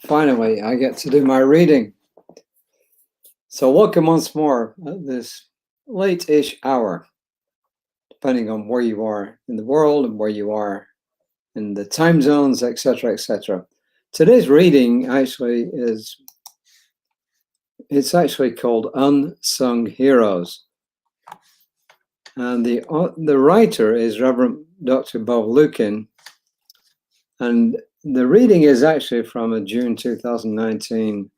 finally, I get to do my reading. So welcome once more at this late-ish hour, depending on where you are in the world and where you are in the time zones, etc., etc. Today's reading actually it's actually called Unsung Heroes. And the writer is Reverend Dr. Bob Lukin. And the reading is actually from a June 2019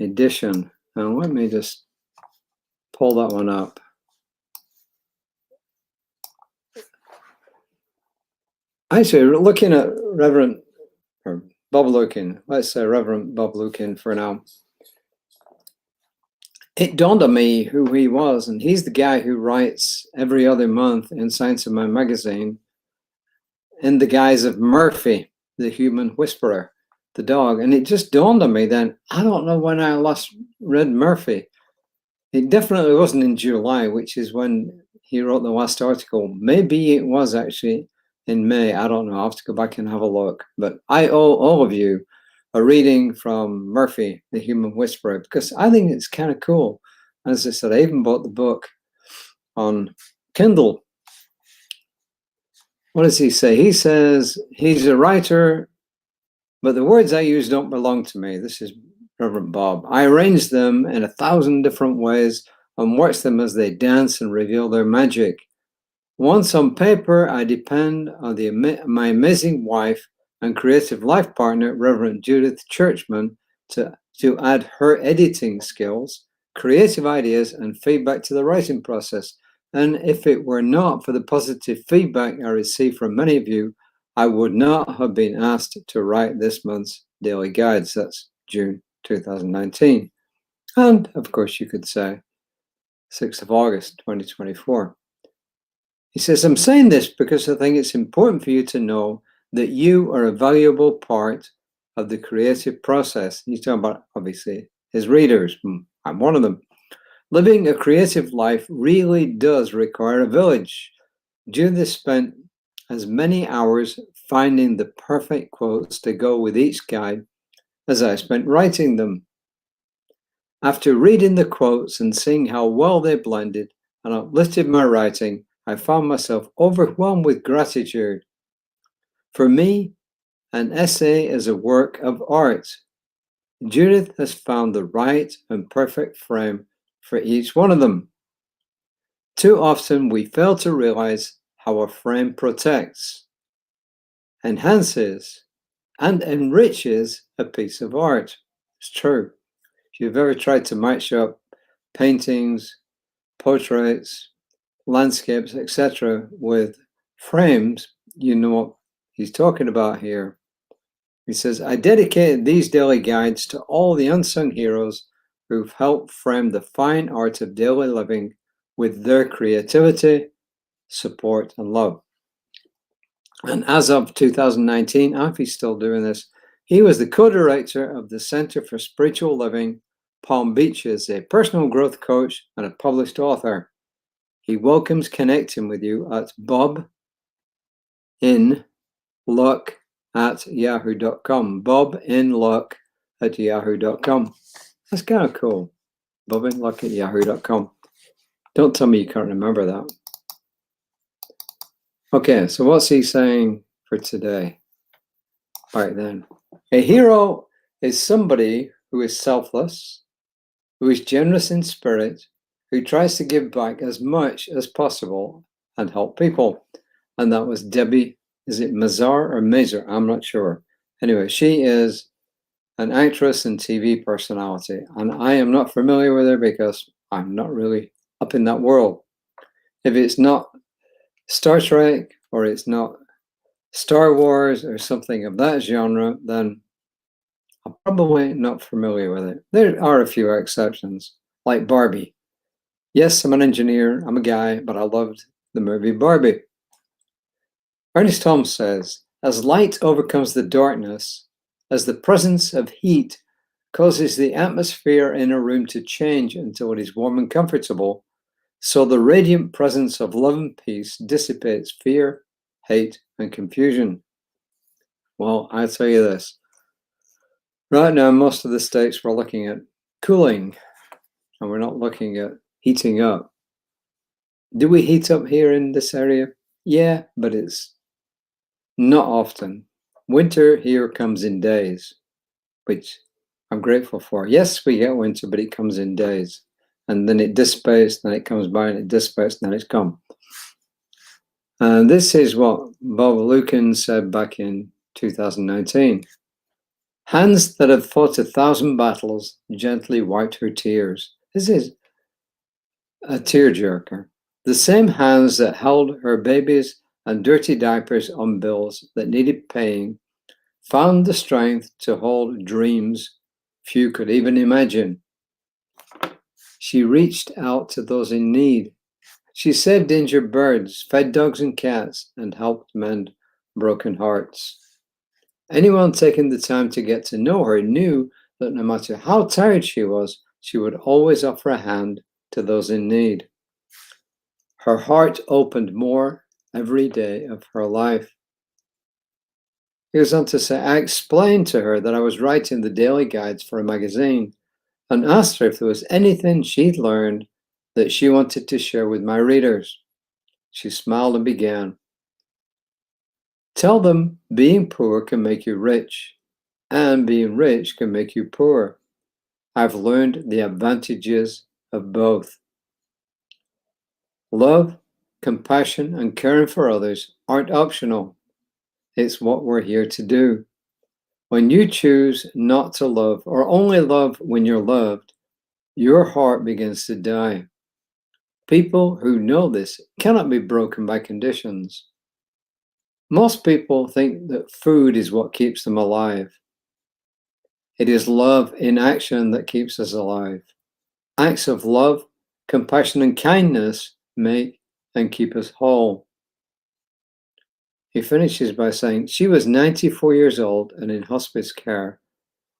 edition. Now let me just pull that one up. Actually, looking at Bob Lukin, let's say Reverend Bob Lukin for now, it dawned on me who he was, and he's the guy who writes every other month in Science of Mind magazine in the guise of Murphy, the human whisperer, the dog. And it just dawned on me then, I don't know when I last read Murphy. It definitely wasn't in July, which is when he wrote the last article. Maybe it was actually in May. I don't know. I'll have to go back and have a look. But I owe all of you a reading from Murphy, the Human Whisperer, because I think it's kind of cool. As I said, I even bought the book on Kindle. What does he say? He says he's a writer, but the words I use don't belong to me. This is Reverend Bob. I arrange them in 1,000 different ways and watch them as they dance and reveal their magic. Once on paper, I depend on my amazing wife and creative life partner, Reverend Judith Churchman, to add her editing skills, creative ideas, and feedback to the writing process. And if it were not for the positive feedback I received from many of you, I would not have been asked to write this month's daily guides. That's June 2019. And of course, you could say 6th of August 2024. He says, I'm saying this because I think it's important for you to know that you are a valuable part of the creative process. He's talking about, obviously, his readers. I'm one of them. Living a creative life really does require a village. Judith spent as many hours finding the perfect quotes to go with each guide as I spent writing them. After reading the quotes and seeing how well they blended and uplifted my writing, I found myself overwhelmed with gratitude. For me, an essay is a work of art. Judith has found the right and perfect frame for each one of them. Too often we fail to realize how a frame protects, enhances, and enriches a piece of art. It's true. If you've ever tried to match up paintings, portraits, landscapes, etc. with frames, you know what he's talking about here. He says, I dedicated these daily guides to all the unsung heroes who've helped frame the fine art of daily living with their creativity, support, and love. And as of 2019, Afi's still doing this, he was the co-director of the Center for Spiritual Living, Palm Beach, as a personal growth coach and a published author. He welcomes connecting with you at bobinluck@yahoo.com. bobinluck@yahoo.com. That's kind of cool. bobinluck@yahoo.com. Don't tell me you can't remember that. Okay, so what's he saying for today? Right then. A hero is somebody who is selfless, who is generous in spirit, who tries to give back as much as possible and help people. And that was Debbie, is it Mazar or Mazar? I'm not sure. Anyway, she is an actress and TV personality, and I am not familiar with her because I'm not really up in that world. If it's not Star Trek or it's not Star Wars or something of that genre, then I'm probably not familiar with it. There are a few exceptions, like Barbie. Yes, I'm an engineer, I'm a guy, but I loved the movie Barbie. Ernest Holmes says, as light overcomes the darkness, as the presence of heat causes the atmosphere in a room to change until it is warm and comfortable, so the radiant presence of love and peace dissipates fear, hate, and confusion. Well, I'll tell you this. Right now, most of the states we're looking at cooling, and we're not looking at heating up. Do we heat up here in this area? Yeah, but it's not often. Winter here comes in days, which I'm grateful for. Yes, we get winter, but it comes in days. And then it dissipates, then it comes by, and it dissipates, and then it's gone. And this is what Bob Lukin said back in 2019. Hands that have fought 1,000 battles gently wiped her tears. This is a tearjerker. The same hands that held her babies and dirty diapers on bills that needed paying found the strength to hold dreams few could even imagine. She reached out to those in need. She saved injured birds, fed dogs and cats, and helped mend broken hearts. Anyone taking the time to get to know her knew that no matter how tired she was, she would always offer a hand to those in need. Her heart opened more every day of her life. He goes on to say, I explained to her that I was writing the daily guides for a magazine and asked her if there was anything she'd learned that she wanted to share with my readers. She smiled and began. Tell them being poor can make you rich, and being rich can make you poor. I've learned the advantages of both. Love, compassion, and caring for others aren't optional. It's what we're here to do. When you choose not to love or only love when you're loved, your heart begins to die. People who know this cannot be broken by conditions. Most people think that food is what keeps them alive. It is love in action that keeps us alive. Acts of love, compassion, and kindness make and keep us whole. He finishes by saying, she was 94 years old and in hospice care.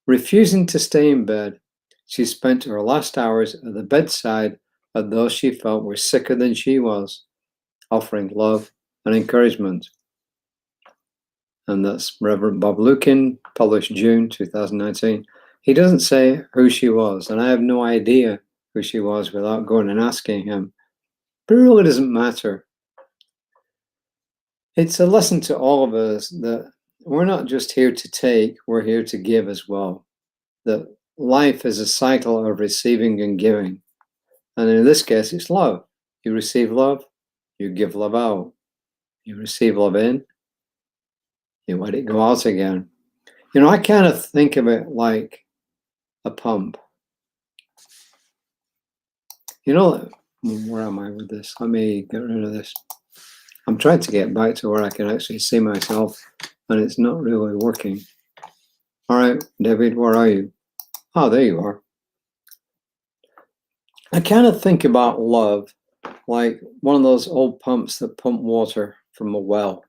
Refusing to stay in bed, she spent her last hours at the bedside of those she felt were sicker than she was, offering love and encouragement. And that's Reverend Bob Lukin, published June 2019. He doesn't say who she was, and I have no idea who she was without going and asking him. But it really doesn't matter. It's a lesson to all of us that we're not just here to take, we're here to give as well. That life is a cycle of receiving and giving. And in this case, it's love. You receive love, you give love out. You receive love in, you let it go out again. You know, I kind of think of it like a pump. You know, where am I with this? Let me get rid of this. I'm trying to get back to where I can actually see myself, and it's not really working. All right, David, where are you? Oh, there you are. I kind of think about love like one of those old pumps that pump water from a well.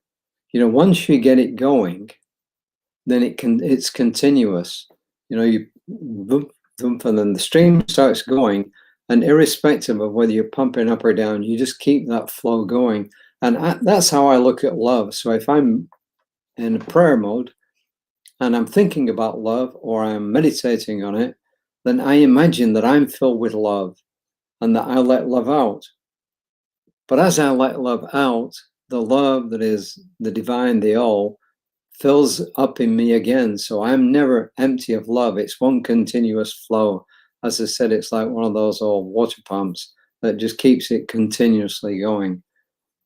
You know, once you get it going, then it's continuous. You know, you boom, boom, and then the stream starts going, and irrespective of whether you're pumping up or down, you just keep that flow going. And that's how I look at love. So if I'm in prayer mode and I'm thinking about love or I'm meditating on it, then I imagine that I'm filled with love and that I let love out. But as I let love out, the love that is the divine, the all, fills up in me again. So I'm never empty of love. It's one continuous flow. As I said, it's like one of those old water pumps that just keeps it continuously going.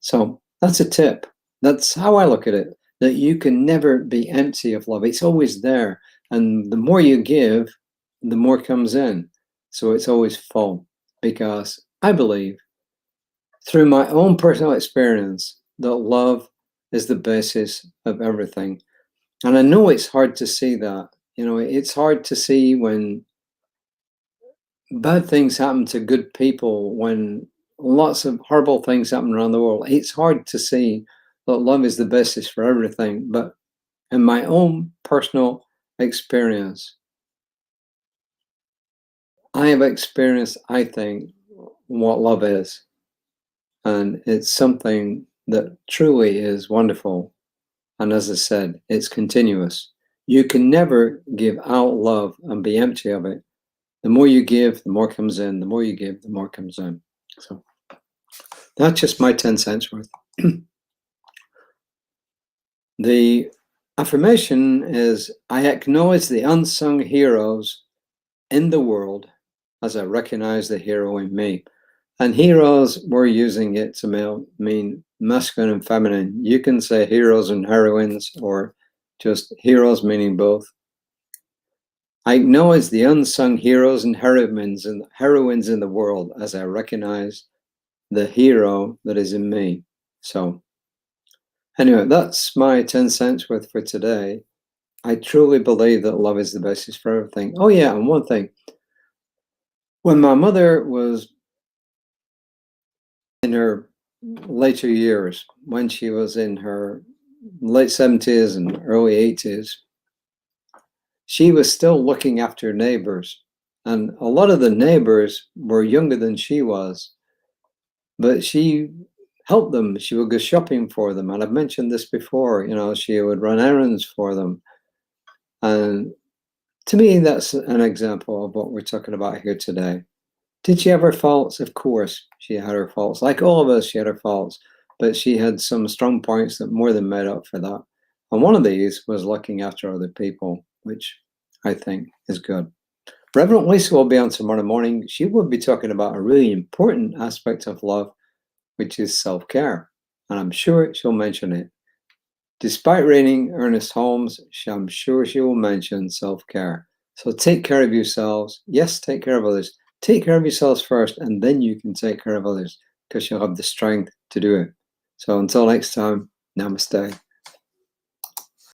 So that's a tip. That's how I look at it, that you can never be empty of love. It's always there. And the more you give, the more comes in. So it's always full, because I believe through my own personal experience that love is the basis of everything. And I know it's hard to see that. You know, it's hard to see when bad things happen to good people, when lots of horrible things happen around the world. It's hard to see that love is the basis for everything. But in my own personal experience, I have experienced, I think, what love is. And it's something that truly is wonderful. And as I said, it's continuous. You can never give out love and be empty of it. The more you give, the more comes in. The more you give, the more comes in. So that's just my 10 cents worth. The affirmation is, I acknowledge the unsung heroes in the world as I recognize the hero in me. And heroes, we're using it to mean masculine and feminine. You can say heroes and heroines, or just heroes meaning both. I acknowledge the unsung heroes and heroines in the world as I recognize the hero that is in me. So anyway, that's my 10 cents worth for today. I truly believe that love is the basis for everything. Oh yeah, and one thing. When my mother was in her later years, when she was in her late 70s and early 80s, she was still looking after neighbors. And a lot of the neighbors were younger than she was, but she helped them. She would go shopping for them. And I've mentioned this before, she would run errands for them. And to me, that's an example of what we're talking about here today. Did she have her faults? Of course, she had her faults. Like all of us, she had her faults. But she had some strong points that more than made up for that. And one of these was looking after other people, which I think is good. Reverend Lisa will be on tomorrow morning. She will be talking about a really important aspect of love, which is self-care. And I'm sure she'll mention it. Despite reading Ernest Holmes, I'm sure she will mention self-care. So take care of yourselves. Yes, take care of others. Take care of yourselves first, and then you can take care of others, because you'll have the strength to do it. So until next time, namaste.